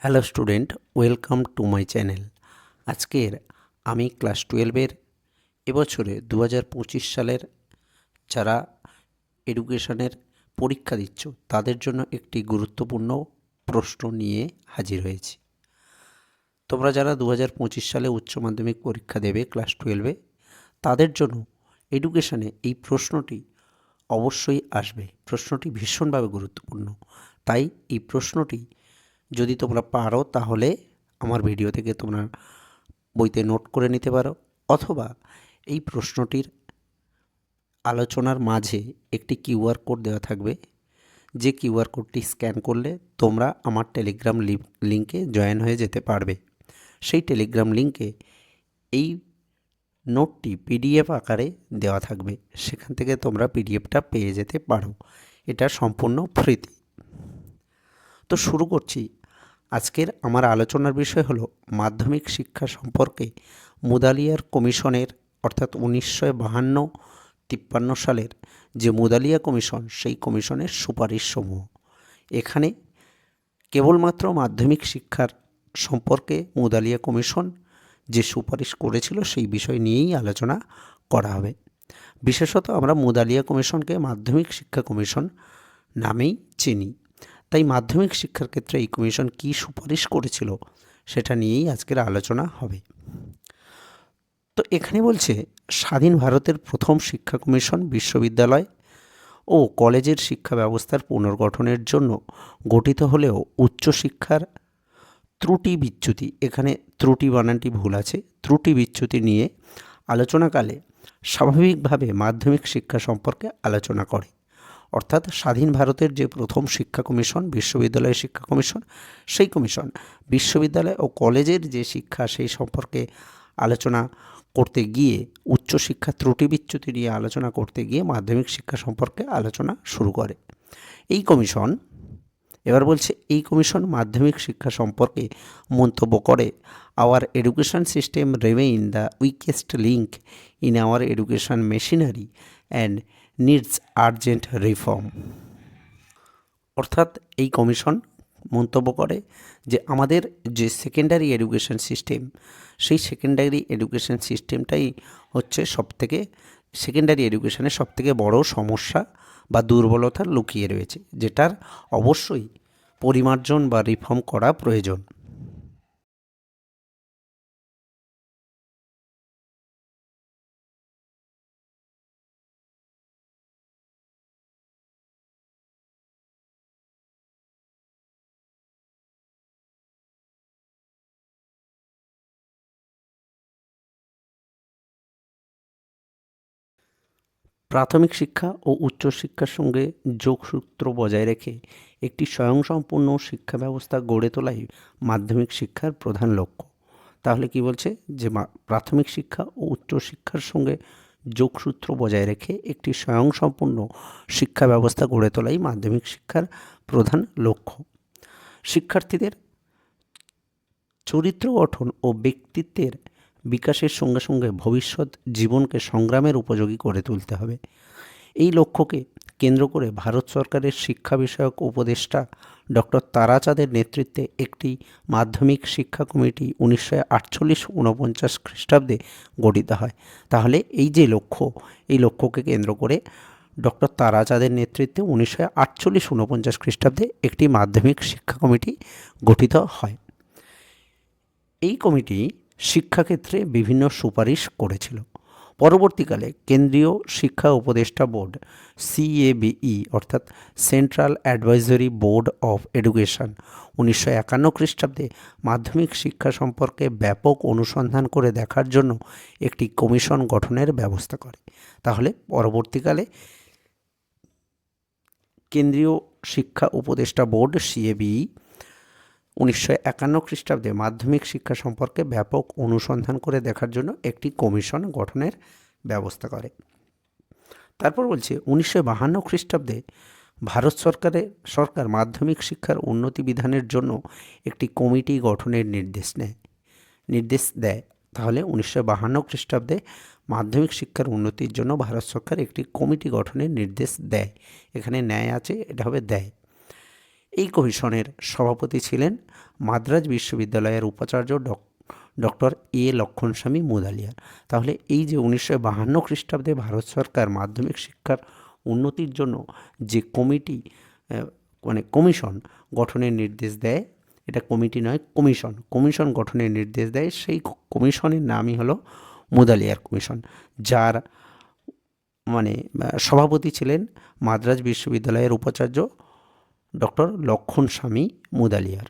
Hello student, welcome to my channel. আজকের আমি class 12-এর এবছরে 2025 সালের যারা এডুকেশনের পরীক্ষা দিচ্ছ তাদের জন্য একটি গুরুত্বপূর্ণ প্রশ্ন নিয়ে হাজির হয়েছি। তোমরা যারা 2025 সালে উচ্চ মাধ্যমিক পরীক্ষা দেবে ক্লাস 12-এ, তাদের জন্য এডুকেশনে এই প্রশ্নটি অবশ্যই আসবে। প্রশ্নটি ভীষণভাবে গুরুত্বপূর্ণ, তাই এই প্রশ্নটি যদি তোমরা পারো তাহলে আমার ভিডিও থেকে তোমরা বইতে নোট করে নিতে পারো, অথবা এই প্রশ্নটির আলোচনার মাঝে একটি কিউআর কোড দেওয়া থাকবে। যে কিউআর কোডটি স্ক্যান করলে তোমরা আমার টেলিগ্রাম লিঙ্কে জয়েন হয়ে যেতে পারবে। সেই টেলিগ্রাম লিঙ্কে এই নোটটি পিডিএফ আকারে দেওয়া থাকবে, সেখান থেকে তোমরা পিডিএফটা পেয়ে যেতে পারো। এটা সম্পূর্ণ ফ্রিতে। তো শুরু করছি। আজকের আমার আলোচনার বিষয় হলো মাধ্যমিক শিক্ষা সম্পর্কে মুদালিয়ার কমিশনের অর্থাৎ 1952-53 সালের যে মুদালিয়া কমিশন, সেই কমিশনের সুপারিশসমূহ। এখানে কেবলমাত্র মাধ্যমিক শিক্ষার সম্পর্কে মুদালিয়া কমিশন যে সুপারিশ করেছিল সেই বিষয় নিয়েই আলোচনা করা হবে। বিশেষত আমরা মুদালিয়া কমিশনকে মাধ্যমিক শিক্ষা কমিশন নামেই চিনি, তাই মাধ্যমিক শিক্ষার ক্ষেত্রে এই কমিশন কী সুপারিশ করেছিল সেটা নিয়েই আজকের আলোচনা হবে। তো এখানে বলছে, স্বাধীন ভারতের প্রথম শিক্ষা কমিশন বিশ্ববিদ্যালয় ও কলেজের শিক্ষা ব্যবস্থার পুনর্গঠনের জন্য গঠিত হলেও উচ্চশিক্ষার ত্রুটি বিচ্যুতি, এখানে ত্রুটি বানানটি ভুল আছে, ত্রুটি বিচ্যুতি নিয়ে আলোচনাকালে স্বাভাবিকভাবে মাধ্যমিক শিক্ষা সম্পর্কে আলোচনা করে। অর্থাৎ স্বাধীন ভারতের যে প্রথম শিক্ষা কমিশন, বিশ্ববিদ্যালয় শিক্ষা কমিশন, সেই কমিশন বিশ্ববিদ্যালয় ও কলেজের যে শিক্ষা সেই সম্পর্কে আলোচনা করতে গিয়ে, উচ্চশিক্ষা ত্রুটি বিচ্যুতি নিয়ে আলোচনা করতে গিয়ে মাধ্যমিক শিক্ষা সম্পর্কে আলোচনা শুরু করে এই কমিশন। এবার বলছে, এই কমিশন মাধ্যমিক শিক্ষা সম্পর্কে মন্তব্য করে, hour education system remain the weakest link in our education machinery and needs urgent reform. অর্থাৎ এই কমিশন মন্তব্য করে যে আমাদের যে সেকেন্ডারি এডুকেশন সিস্টেম, সেই সেকেন্ডারি এডুকেশন সিস্টেমটাই হচ্ছে সবথেকে, সেকেন্ডারি এডুকেশনের সবথেকে বড় সমস্যা বা দুর্বলতা লুকিয়ে রয়েছে, যেটার অবশ্যই পরিমার্জন বা রিফর্ম করা প্রয়োজন। প্রাথমিক শিক্ষা ও উচ্চশিক্ষার সঙ্গে যোগসূত্র বজায় রেখে একটি স্বয়ংসম্পূর্ণ শিক্ষা ব্যবস্থা গড়ে তোলাই মাধ্যমিক শিক্ষার প্রধান লক্ষ্য। তাহলে কি বলছে, যে প্রাথমিক শিক্ষা ও উচ্চশিক্ষার সঙ্গে যোগসূত্র বজায় রেখে একটি স্বয়ংসম্পূর্ণ শিক্ষা ব্যবস্থা গড়ে তোলাই মাধ্যমিক শিক্ষার প্রধান লক্ষ্য। শিক্ষার্থীদের চরিত্র গঠন ও ব্যক্তিত্বের বিকাশের সঙ্গে সঙ্গে ভবিষ্যৎ জীবনকে সংগ্রামের উপযোগী করে তুলতে হবে। এই লক্ষ্যকে কেন্দ্র করে ভারত সরকারের শিক্ষা বিষয়ক উপদেষ্টা ডক্টর তারাচাঁদের নেতৃত্বে একটি মাধ্যমিক শিক্ষা কমিটি 1948-49 খ্রিস্টাব্দে গঠিত হয়। তাহলে এই যে লক্ষ্য, এই লক্ষ্যকে কেন্দ্র করে ডক্টর তারাচাঁদের নেতৃত্বে 1948-49 খ্রিস্টাব্দে একটি মাধ্যমিক শিক্ষা কমিটি গঠিত হয়। এই কমিটি শিক্ষাক্ষেত্রে বিভিন্ন সুপারিশ করেছিল। পরবর্তীকালে কেন্দ্রীয় শিক্ষা উপদেষ্টা বোর্ড CABE অর্থাৎ central advisory board of education 1951 খ্রিস্টাব্দে মাধ্যমিক শিক্ষা সম্পর্কে ব্যাপক অনুসন্ধান করে দেখার জন্য একটি কমিশন গঠনের ব্যবস্থা করে। তাহলে পরবর্তীকালে কেন্দ্রীয় শিক্ষা উপদেষ্টা বোর্ড CABE 1951 খ্রিস্টাব্দে মাধ্যমিক শিক্ষা সম্পর্কে ব্যাপক অনুসন্ধান করে দেখার জন্য একটি কমিশন গঠনের ব্যবস্থা করে। তারপর বলছে, 1952 খ্রিস্টাব্দে ভারত সরকার মাধ্যমিক শিক্ষার উন্নতি বিধানের জন্য একটি কমিটি গঠনের নির্দেশ দেয়। তাহলে 1952 খ্রিস্টাব্দে মাধ্যমিক শিক্ষার উন্নতির জন্য ভারত সরকার একটি কমিটি গঠনের নির্দেশ দেয়। এখানে ন্যায় আছে, এটা হবে দেয়। এই কমিশনের সভাপতি ছিলেন মাদ্রাজ বিশ্ববিদ্যালয়ের উপাচার্য ডক্টর এ লক্ষণস্বামী মুদালিয়ার। তাহলে এই যে 1952 খ্রিস্টাব্দে ভারত সরকার মাধ্যমিক শিক্ষার উন্নতির জন্য যে কমিটি কমিশন গঠনের নির্দেশ দেয়, এটা কমিটি নয়, কমিশন গঠনের নির্দেশ দেয়, সেই কমিশনের নামই হলো মুদালিয়ার কমিশন, যার সভাপতি ছিলেন মাদ্রাজ বিশ্ববিদ্যালয়ের উপাচার্য ডক্টর লক্ষণস্বামী মুদালিয়ার।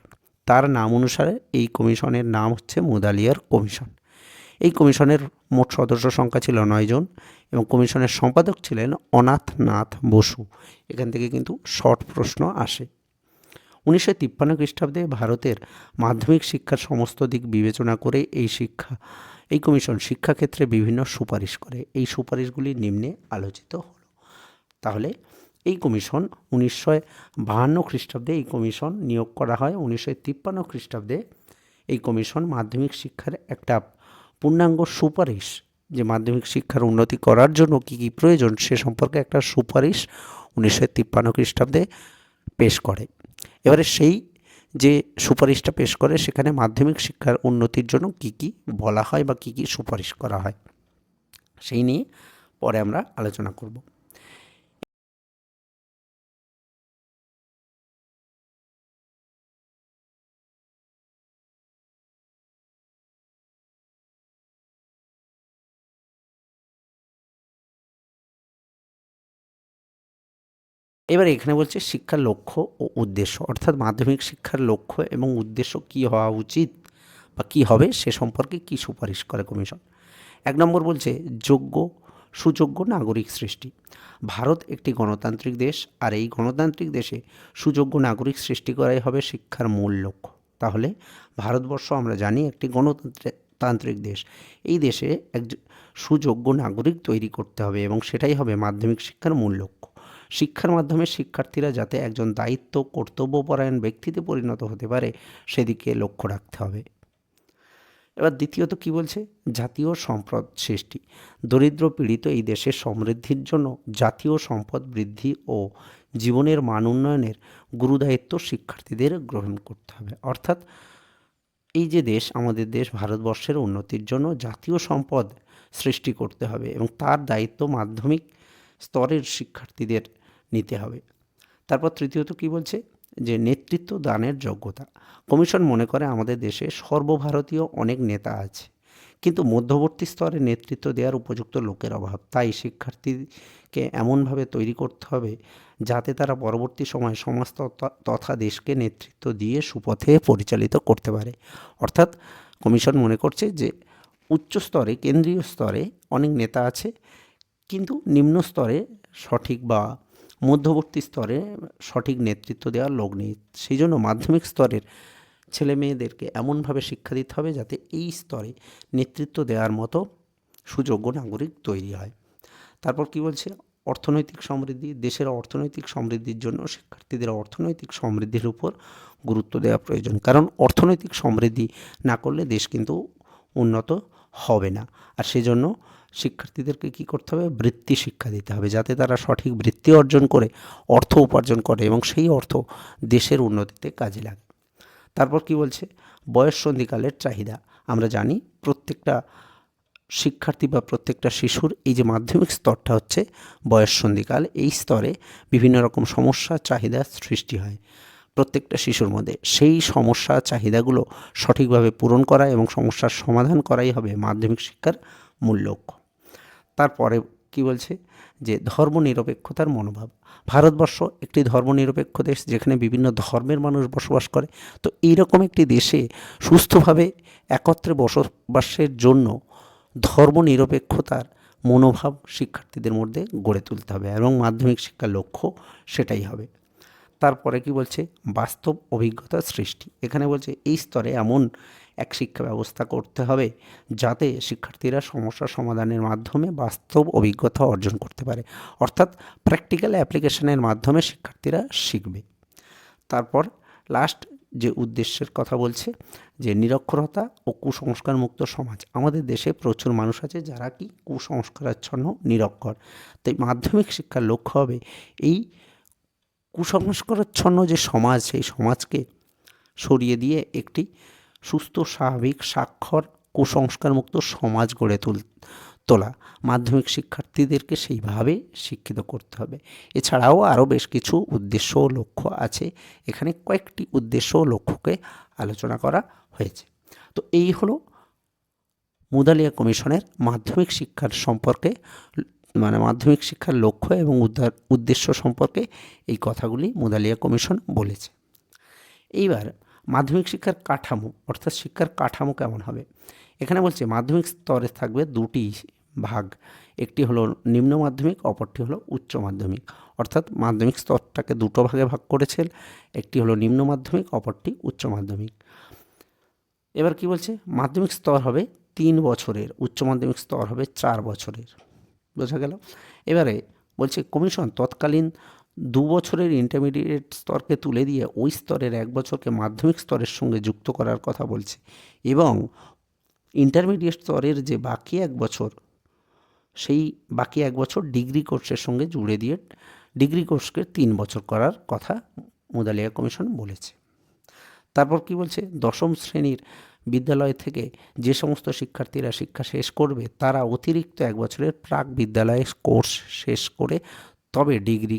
তার নাম অনুসারে এই কমিশনের নাম হচ্ছে মুদালিয়ার কমিশন। এই কমিশনের মোট সদস্য সংখ্যা ছিল 9 জন এবং কমিশনের সম্পাদক ছিলেন অনাথনাথ বসু। এখান থেকে কিন্তু শর্ট প্রশ্ন আসে। 1953 খ্রিস্টাব্দে ভারতের মাধ্যমিক শিক্ষার সমস্ত দিক বিবেচনা করে এই কমিশন শিক্ষাক্ষেত্রে বিভিন্ন সুপারিশ করে। এই সুপারিশগুলি নিম্নে আলোচিত হলো। তাহলে এই কমিশন 1952 খ্রিস্টাব্দে এই কমিশন নিয়োগ করা হয়। 1953 খ্রিস্টাব্দে এই কমিশন মাধ্যমিক শিক্ষার একটা পূর্ণাঙ্গ সুপারিশ, যে মাধ্যমিক শিক্ষার উন্নতি করার জন্য কী কী প্রয়োজন সে সম্পর্কে একটা সুপারিশ 1953 খ্রিস্টাব্দে পেশ করে। এবারে সেই যে সুপারিশটা পেশ করে সেখানে মাধ্যমিক শিক্ষার উন্নতির জন্য কী কী বলা হয় বা কী কী সুপারিশ করা হয় সেই নিয়ে পরে আমরা আলোচনা করব। এবার এখানে বলছে শিক্ষার লক্ষ্য ও উদ্দেশ্য, অর্থাৎ মাধ্যমিক শিক্ষার লক্ষ্য এবং উদ্দেশ্য কী হওয়া উচিত বা কী হবে সে সম্পর্কে কী সুপারিশ করে কমিশন। 1 নম্বর বলছে সুযোগ্য নাগরিক সৃষ্টি। ভারত একটি গণতান্ত্রিক দেশ, আর এই গণতান্ত্রিক দেশে সুযোগ্য নাগরিক সৃষ্টি করাই হবে শিক্ষার মূল লক্ষ্য। তাহলে ভারতবর্ষ আমরা জানি একটি গণতান্ত্রিক দেশ, এই দেশে সুযোগ্য নাগরিক তৈরি করতে হবে এবং সেটাই হবে মাধ্যমিক শিক্ষার মূল লক্ষ্য। শিক্ষার মাধ্যমে শিক্ষার্থীরা যাতে একজন কর্তব্যপরায়ণ ব্যক্তিতে পরিণত হতে পারে সেদিকে লক্ষ্য রাখতে হবে। এবার দ্বিতীয়ত কি বলছে, জাতীয় সম্পদ সৃষ্টি। দরিদ্র পীড়িত এই দেশের সমৃদ্ধির জন্য জাতীয় সম্পদ বৃদ্ধি ও জীবনের মান উন্নয়নের গুরুদায়িত্ব শিক্ষার্থীদের গ্রহণ করতে হবে। অর্থাৎ এই যে দেশ, আমাদের দেশ ভারতবর্ষের উন্নতির জন্য জাতীয় সম্পদ সৃষ্টি করতে হবে এবং তার দায়িত্ব মাধ্যমিক স্তরের শিক্ষার্থীদের নিতে হবে। তারপর তৃতীয়ত কি বলছে, যে নেতৃত্ব দানের যোগ্যতা। কমিশন মনে করে আমাদের দেশে সর্বভারতীয় অনেক নেতা আছে, কিন্তু মধ্যবর্তী স্তরে নেতৃত্ব দেওয়ার উপযুক্ত লোকের অভাব। তাই শিক্ষার্থীকে এমনভাবে তৈরি করতে হবে যাতে তারা পরবর্তী সময়ে সমাজ তথা দেশকে নেতৃত্ব দিয়ে সুপথে পরিচালিত করতে পারে। অর্থাৎ কমিশন মনে করছে যে উচ্চ স্তরে, কেন্দ্রীয় স্তরে অনেক নেতা আছে, কিন্তু নিম্ন স্তরে সঠিক বা মধ্যবর্তী স্তরে সঠিক নেতৃত্ব দেওয়ার লোক নেই। সেই জন্য মাধ্যমিক স্তরের ছেলে মেয়েদেরকে এমনভাবে শিক্ষা দিতে হবে যাতে এই স্তরে নেতৃত্ব দেওয়ার মতো সুযোগ্য নাগরিক তৈরি হয়। তারপর কি বলছে, অর্থনৈতিক সমৃদ্ধি। দেশের অর্থনৈতিক সমৃদ্ধির জন্য শিক্ষার্থীদের অর্থনৈতিক সমৃদ্ধির উপর গুরুত্ব দেওয়া প্রয়োজন, কারণ অর্থনৈতিক সমৃদ্ধি না করলে দেশ কিন্তু উন্নত হবে না। আর সেজন্য শিক্ষার্থীদেরকে কী করতে হবে, বৃত্তি শিক্ষা দিতে হবে যাতে তারা সঠিক বৃত্তি অর্জন করে অর্থ উপার্জন করে এবং সেই অর্থ দেশের উন্নতিতে কাজে লাগে। তারপর কি বলছে, বয়ঃসন্ধিকালের চাহিদা। আমরা জানি প্রত্যেকটা শিক্ষার্থী বা প্রত্যেকটা শিশুর এই যে মাধ্যমিক স্তরটা হচ্ছে বয়ঃসন্ধিকাল, এই স্তরে বিভিন্ন রকম সমস্যা চাহিদা সৃষ্টি হয় প্রত্যেকটা শিশুর মধ্যে। সেই সমস্যা চাহিদাগুলো সঠিকভাবে পূরণ করা এবং সমস্যার সমাধান করাই হবে মাধ্যমিক শিক্ষার মূল লক্ষ্য। তারপরে কি বলছে, যে ধর্মনিরপেক্ষতার মনোভাব। ভারতবর্ষ একটি ধর্মনিরপেক্ষ দেশ যেখানে বিভিন্ন ধর্মের মানুষ বসবাস করে। তো এইরকম একটি দেশে সুস্থভাবে একত্রে বসবাসের জন্য ধর্মনিরপেক্ষতার মনোভাব শিক্ষার্থীদের মধ্যে গড়ে তুলতে হবে এবং মাধ্যমিক শিক্ষার লক্ষ্য সেটাই হবে। তারপরে কি বলছে, বাস্তব অভিজ্ঞতা সৃষ্টি। এখানে বলছে এই স্তরে এমন এক শিক্ষা ব্যবস্থা করতে হবে যাতে শিক্ষার্থীরা সমস্যা সমাধানের মাধ্যমে বাস্তব অভিজ্ঞতা অর্জন করতে পারে, অর্থাৎ প্র্যাকটিক্যাল অ্যাপ্লিকেশনের মাধ্যমে শিক্ষার্থীরা শিখবে। তারপর লাস্ট যে উদ্দেশ্যের কথা বলছে, যে নিরক্ষরতা ও কুসংস্কার মুক্ত সমাজ। আমাদের দেশে প্রচুর মানুষ আছে যারা কি কুসংস্কারাচ্ছন্ন, নিরক্ষর। তাই মাধ্যমিক শিক্ষার লক্ষ্য হবে এই কুসংস্কারাচ্ছন্ন যে সমাজ, সেই সমাজকে সরিয়ে দিয়ে একটি সুস্থ, স্বাভাবিক, স্বাক্ষর, কুসংস্কারমুক্ত সমাজ গড়ে তোলা, মাধ্যমিক শিক্ষার্থীদেরকে সেইভাবে শিক্ষিত করতে হবে। এছাড়াও আরও বেশ কিছু উদ্দেশ্য ও লক্ষ্য আছে, এখানে কয়েকটি উদ্দেশ্য ও লক্ষ্যকে আলোচনা করা হয়েছে। তো এই হলো মুদালিয়া কমিশনের মাধ্যমিক শিক্ষার সম্পর্কে, মানে মাধ্যমিক শিক্ষার লক্ষ্য এবং উদ্দেশ্য সম্পর্কে এই কথাগুলি মুদালিয়া কমিশন বলেছে। এইবার মাধ্যমিক শিক্ষার কাঠামো, অর্থাৎ শিক্ষার কাঠামো কেমন হবে। এখানে বলছে মাধ্যমিক স্তরে থাকবে দুটি ভাগ, একটি হলো নিম্ন মাধ্যমিক, অপরটি হলো উচ্চ মাধ্যমিক। অর্থাৎ মাধ্যমিক স্তরটাকে দুটো ভাগে ভাগ করেছেন, একটি হলো নিম্ন মাধ্যমিক, অপরটি উচ্চ মাধ্যমিক। এবার কি বলছে, মাধ্যমিক স্তর হবে 3 বছরের, উচ্চ মাধ্যমিক স্তর হবে 4 বছরের। বোঝা গেল। এবারে বলছে কমিশন তৎকালীন 2 বছরের ইন্টারমিডিয়েট স্তরকে তুলে দিয়ে ওই স্তরের 1 বছরকে মাধ্যমিক স্তরের সঙ্গে যুক্ত করার কথা বলছে, এবং ইন্টারমিডিয়েট স্তরের যে বাকি 1 বছর, সেই বাকি 1 বছর ডিগ্রি কোর্সের সঙ্গে জুড়ে দিয়ে ডিগ্রি কোর্সকে 3 বছর করার কথা মুদালিয়া কমিশন বলেছে। তারপর কি বলছে, 10ম শ্রেণীর বিদ্যালয় থেকে যে সমস্ত শিক্ষার্থীরা শিক্ষা শেষ করবে তারা অতিরিক্ত 1 বছরের প্রাক বিদ্যালয়ে কোর্স শেষ করে তবে ডিগ্রি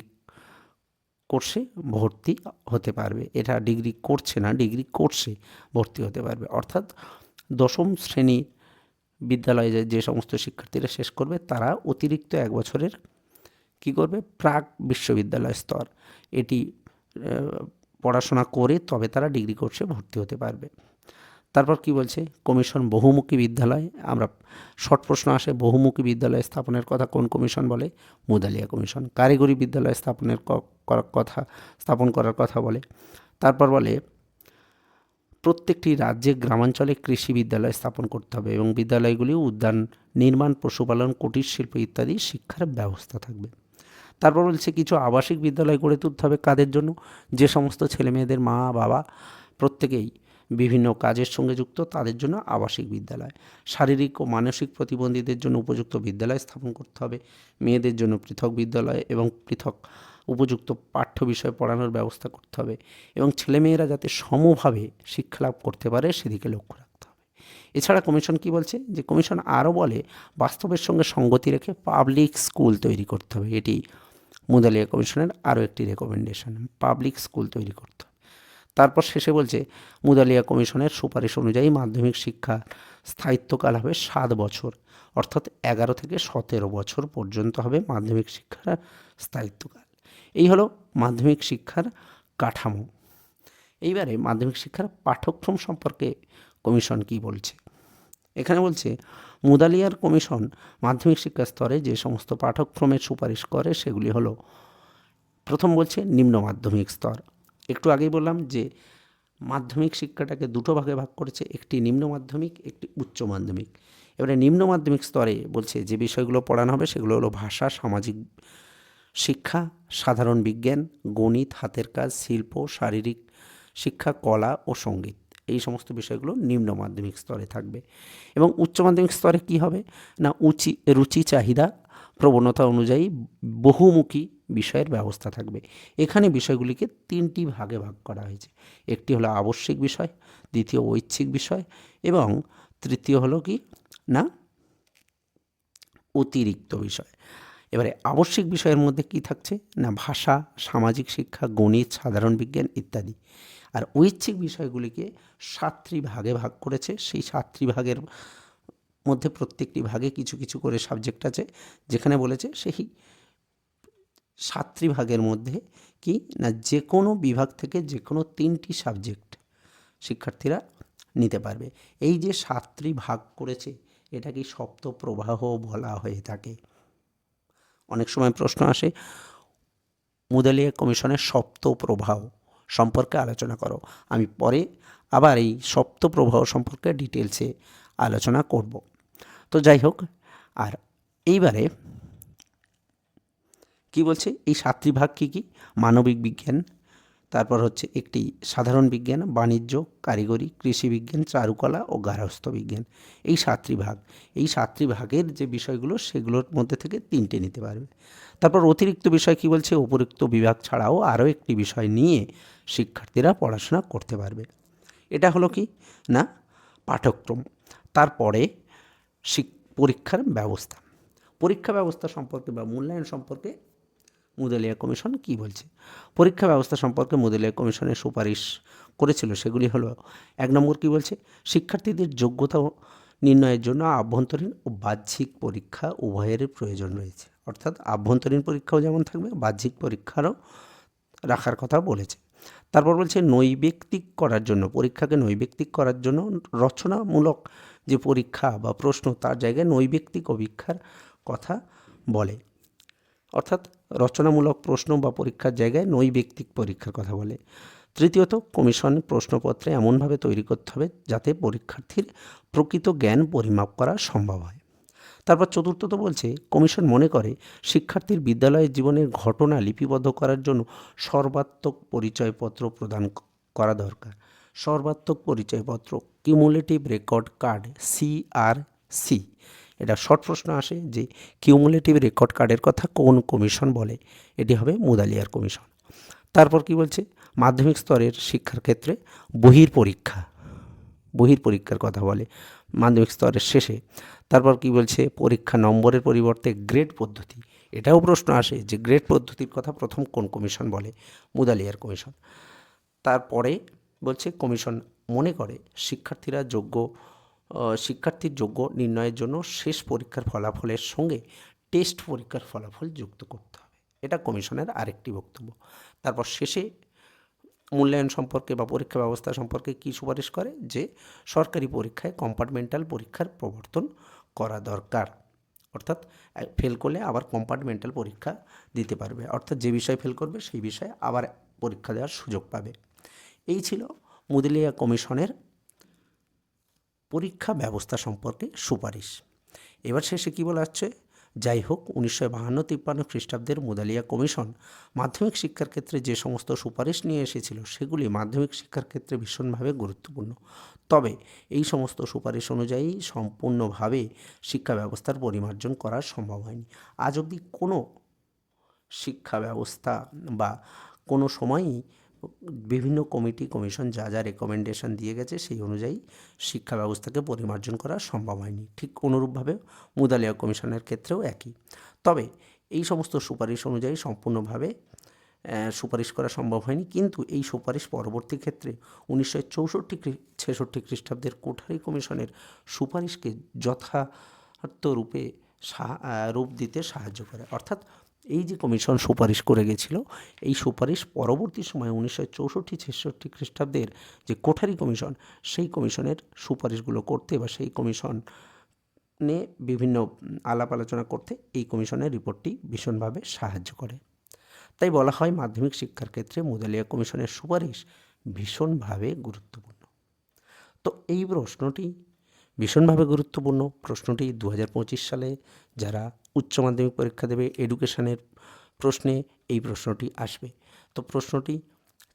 কোর্সে ভর্তি হতে পারবে। এটা ডিগ্রি করছে না, ডিগ্রি কোর্সে ভর্তি হতে পারবে। অর্থাৎ 10ম শ্রেণী বিদ্যালয়ে যে সমস্ত শিক্ষার্থীরা শেষ করবে তারা অতিরিক্ত 1 বছরের কি করবে, প্রাক বিশ্ববিদ্যালয় স্তর, এটি পড়াশোনা করে তবে তারা ডিগ্রি কোর্সে ভর্তি হতে পারবে। তারপর কি বলছে, কমিশন বহুমুখী বিদ্যালয়, আমরা শর্ট প্রশ্ন আসে, বহুমুখী বিদ্যালয় স্থাপনের কথা কোন কমিশন বলে, মুদালিয়া কমিশন। কারিগরি বিদ্যালয় স্থাপন করার কথা বলে। তারপর বলে প্রত্যেকটি রাজ্যে গ্রামাঞ্চলে কৃষি বিদ্যালয় স্থাপন করতে হবে এবং বিদ্যালয়গুলি উদ্যান নির্মাণ, পশুপালন, কুটির শিল্প ইত্যাদি শিক্ষার ব্যবস্থা থাকবে। তারপর বলছে কিছু আবাসিক বিদ্যালয় গড়ে তুলতে হবে, কাদের জন্য, যে সমস্ত ছেলেমেয়েদের মা বাবা প্রত্যেকেই বিভিন্ন কাজের সঙ্গে যুক্ত তাদের জন্য আবাসিক বিদ্যালয়। শারীরিক ও মানসিক প্রতিবন্ধীদের জন্য উপযুক্ত বিদ্যালয় স্থাপন করতে হবে, মেয়েদের জন্য পৃথক বিদ্যালয় এবং পৃথক উপযুক্ত পাঠ্য বিষয় পড়ানোর ব্যবস্থা করতে হবে এবং ছেলেমেয়েরা যাতে সমভাবে শিক্ষালাভ করতে পারে সেদিকে লক্ষ্য রাখতে হবে। এছাড়া কমিশন কি বলছে, যে কমিশন আরও বলে বাস্তবের সঙ্গে সঙ্গতি রেখে পাবলিক স্কুল তৈরি করতে হবে। এটি মুদালিয়া কমিশনের আরও একটি রেকমেন্ডেশন, পাবলিক স্কুল তৈরি করতে হবে। তারপর শেষে বলছে মুদালিয়া কমিশনের সুপারিশ অনুযায়ী মাধ্যমিক শিক্ষা স্থায়িত্বকাল হবে 7 বছর, অর্থাৎ 11 থেকে 17 বছর পর্যন্ত হবে মাধ্যমিক শিক্ষার স্থায়িত্বকাল। এই হলো মাধ্যমিক শিক্ষার কাঠামো। এইবারে মাধ্যমিক শিক্ষার পাঠ্যক্রম সম্পর্কে কমিশন কি বলছে। এখানে বলছে মুদালিয়ার কমিশন মাধ্যমিক শিক্ষা স্তরে যে সমস্ত পাঠ্যক্রমের সুপারিশ করে সেগুলি হলো, প্রথম বলছে নিম্ন মাধ্যমিক স্তর। একটু আগেই বললাম যে মাধ্যমিক শিক্ষাটাকে দুটো ভাগে ভাগ করেছে, একটি নিম্ন মাধ্যমিক, একটি উচ্চ মাধ্যমিক। এবারে নিম্ন মাধ্যমিক স্তরে বলছে যে বিষয়গুলো পড়ানো হবে সেগুলো হলো ভাষা, সামাজিক শিক্ষা, সাধারণ বিজ্ঞান, গণিত, হাতের কাজ, শিল্প, শারীরিক শিক্ষা, কলা ও সঙ্গীত। এই সমস্ত বিষয়গুলো নিম্ন মাধ্যমিক স্তরে থাকবে। এবং উচ্চ মাধ্যমিক স্তরে কি হবে না, রুচি চাহিদা প্রবণতা অনুযায়ী বহুমুখী বিষয়ের ব্যবস্থা থাকবে। এখানে বিষয়গুলিকে 3টি ভাগে ভাগ করা হয়েছে, একটি হলো আবশ্যিক বিষয়, দ্বিতীয় ঐচ্ছিক বিষয় এবং তৃতীয় হলো কি না অতিরিক্ত বিষয়। এবারে আবশ্যিক বিষয়ের মধ্যে কি থাকছে না, ভাষা, সামাজিক শিক্ষা, গণিত, সাধারণ বিজ্ঞান ইত্যাদি। আর ঐচ্ছিক বিষয়গুলিকে 7টি ভাগে ভাগ করেছে, সেই 7টি ভাগের মধ্যে প্রত্যেকটি ভাগে কিছু কিছু করে সাবজেক্ট আছে, যেখানে বলেছে সেই 7টি ভাগের মধ্যে কি না যে কোনো বিভাগ থেকে যে কোনো 3টি সাবজেক্ট শিক্ষার্থীরা নিতে পারবে। এই যে 7টি ভাগ করেছে এটা কি সপ্তপ্রবাহ বলা হয়ে থাকে। অনেক সময় প্রশ্ন আসে মুদালিয়া কমিশনের সপ্তপ্রবাহ সম্পর্কে আলোচনা করো, আমি পরে আবার এই সপ্তপ্রবাহ সম্পর্কে ডিটেলসে আলোচনা করব। তো যাই হোক, আর এইবারে কি বলছে, এই 7টি ভাগ কী কী, মানবিক বিজ্ঞান, তারপর হচ্ছে একটি সাধারণ বিজ্ঞান, বাণিজ্য, কারিগরি, কৃষি বিজ্ঞান, চারুকলা ও গার্হস্থ্য বিজ্ঞান। এই 7টি ভাগ, এই 7টি ভাগের যে বিষয়গুলো সেগুলোর মধ্যে থেকে 3টে নিতে পারবে। তারপর অতিরিক্ত বিষয় কি বলছে, উপরিক্ত বিভাগ ছাড়াও আরও একটি বিষয় নিয়ে শিক্ষার্থীরা পড়াশোনা করতে পারবে। এটা হলো কি না পাঠ্যক্রম। তারপরে পরীক্ষার ব্যবস্থা, পরীক্ষা ব্যবস্থা সম্পর্কে বা মূল্যায়ন সম্পর্কে মুদালিয়া কমিশন কি বলছে। পরীক্ষা ব্যবস্থা সম্পর্কে মুদালিয়া কমিশনের সুপারিশ করেছিল সেগুলি হলো, 1 নম্বর কি বলছে, শিক্ষার্থীদের যোগ্যতা নির্ণয়ের জন্য আভ্যন্তরীণ ও বাহ্যিক পরীক্ষা উভয়ের প্রয়োজন রয়েছে। অর্থাৎ আভ্যন্তরীণ পরীক্ষাও যেমন থাকবে, বাহ্যিক পরীক্ষারও রাখার কথা বলেছে। তারপর বলছে নৈর্ব্যক্তিক করার জন্য, পরীক্ষাকে নৈর্ব্যক্তিক করার জন্য রচনামূলক যে পরীক্ষা বা প্রশ্ন তার জায়গায় নৈর্ব্যক্তিক অভিক্ষার কথা বলে। অর্থাৎ রচনামূলক প্রশ্ন বা পরীক্ষার জায়গায় নৈর্ব্যক্তিক পরীক্ষার কথা বলে। তৃতীয়ত, কমিশন প্রশ্নপত্রে এমনভাবে তৈরি করতে হবে যাতে পরীক্ষার্থীর প্রকৃত জ্ঞান পরিমাপ করা সম্ভব হয়। তারপর চতুর্থত বলছে, কমিশন মনে করে শিক্ষার্থীর বিদ্যালয়ের জীবনের ঘটনা লিপিবদ্ধ করার জন্য সর্বাত্মক পরিচয়পত্র প্রদান করা দরকার। সর্বাত্মক পরিচয়পত্র, কিউমুলেটিভ রেকর্ড কার্ড, CRC। এটা শর্ট প্রশ্ন আসে যে কিউমুলেটিভ রেকর্ড কার্ডের কথা কোন কমিশন বলে, এটি হবে মুদালিয়ার কমিশন। তারপর কি বলছে, মাধ্যমিক স্তরের শিক্ষার ক্ষেত্রে বহির্পরীক্ষার কথা বলে মাধ্যমিক স্তরের শেষে। তারপর কি বলছে, পরীক্ষা নম্বরের পরিবর্তে গ্রেড পদ্ধতি, এটাও প্রশ্ন আসে যে গ্রেড পদ্ধতির কথা প্রথম কোন কমিশন বলে, মুদালিয়ার কমিশন। তারপরে বলছে, কমিশন মনে করে শিক্ষার্থীর যোগ্য নির্ণয়ের জন্য শেষ পরীক্ষার ফলাফলের সঙ্গে টেস্ট পরীক্ষার ফলাফল যুক্ত করতে হবে। এটা কমিশনের আরেকটি বক্তব্য। তারপর শেষে মূল্যায়ন সম্পর্কে বা পরীক্ষা ব্যবস্থা সম্পর্কে কী সুপারিশ করে, যে সরকারি পরীক্ষায় কম্পার্টমেন্টাল পরীক্ষার প্রবর্তন করা দরকার। অর্থাৎ ফেল করলে আবার কম্পার্টমেন্টাল পরীক্ষা দিতে পারবে, অর্থাৎ যে বিষয় ফেল করবে সেই বিষয়ে আবার পরীক্ষা দেওয়ার সুযোগ পাবে। এই ছিল মুদালিয়া কমিশনের পরীক্ষা ব্যবস্থা সম্পর্কে সুপারিশ। এবার শেষে কী বলা হচ্ছে, যাই হোক 1952-53 খ্রিস্টাব্দের মুদালিয়া কমিশন মাধ্যমিক শিক্ষার ক্ষেত্রে যে সমস্ত সুপারিশ নিয়ে এসেছিল সেগুলি মাধ্যমিক শিক্ষার ক্ষেত্রে ভীষণভাবে গুরুত্বপূর্ণ। তবে এই সমস্ত সুপারিশ অনুযায়ী সম্পূর্ণভাবে শিক্ষা ব্যবস্থার পরিমার্জন করা সম্ভব হয়নি। আজ অবধি কোনো শিক্ষা ব্যবস্থা বা কোনো সময়ই বিভিন্ন কমিশন যা যা রেকমেন্ডেশন দিয়ে গেছে সেই অনুযায়ী শিক্ষা ব্যবস্থাকে পরিমার্জন করা সম্ভব হয়নি। ঠিক অনুরূপভাবে মুদালিয়া কমিশনের ক্ষেত্রেও একই। তবে এই সমস্ত সুপারিশ অনুযায়ী সম্পূর্ণভাবে সুপারিশ করা সম্ভব হয়নি, কিন্তু এই সুপারিশ পরবর্তী ক্ষেত্রে 1964-66 খ্রিস্টাব্দের কোঠারি কমিশনের সুপারিশকে যথার্থ রূপ দিতে সাহায্য করে। অর্থাৎ এই যে কমিশন সুপারিশ করে গেছিল, এই সুপারিশ পরবর্তী সময়ে 1964-66 খ্রিস্টাব্দের যে কোঠারি কমিশন, সেই কমিশনের সুপারিশগুলো করতে বা সেই কমিশনে বিভিন্ন আলাপ আলোচনা করতে এই কমিশনের রিপোর্টটি ভীষণভাবে সাহায্য করে। তাই বলা হয় মাধ্যমিক শিক্ষার ক্ষেত্রে মুদালিয়া কমিশনের সুপারিশ ভীষণভাবে গুরুত্বপূর্ণ। তো এই প্রশ্নটি ভীষণভাবে গুরুত্বপূর্ণ। প্রশ্নটি 2025 সালে যারা উচ্চ মাধ্যমিক পরীক্ষা দেবে এডুকেশনের প্রশ্নে এই প্রশ্নটি আসবে। তো প্রশ্নটি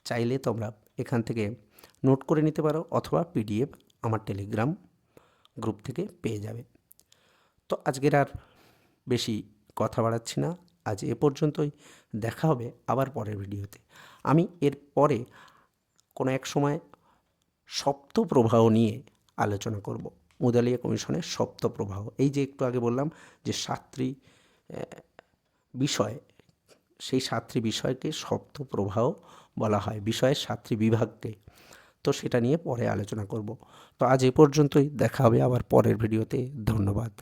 চাইলে তোমরা এখান থেকে নোট করে নিতে পারো অথবা PDF আমার টেলিগ্রাম গ্রুপ থেকে পেয়ে যাবে। তো আজকের আর বেশি কথা বাড়াচ্ছি না, আজ এ পর্যন্তই। দেখা হবে আবার পরের ভিডিওতে। আমি এর পরে কোনো এক সময় সপ্ত প্রবাহ নিয়ে আলোচনা করব, মুদালিয়া কমিশনের সপ্ত প্রবাহ। এই যে একটু আগে বললাম যে 7টি বিষয়, সেই 7টি বিষয়কে সপ্ত প্রবাহ বলা হয়, বিষয়ের 7টি বিভাগকে। তো সেটা নিয়ে পরে আলোচনা করব। তো আজ এ পর্যন্তই, দেখা হবে আবার পরের ভিডিওতে। ধন্যবাদ।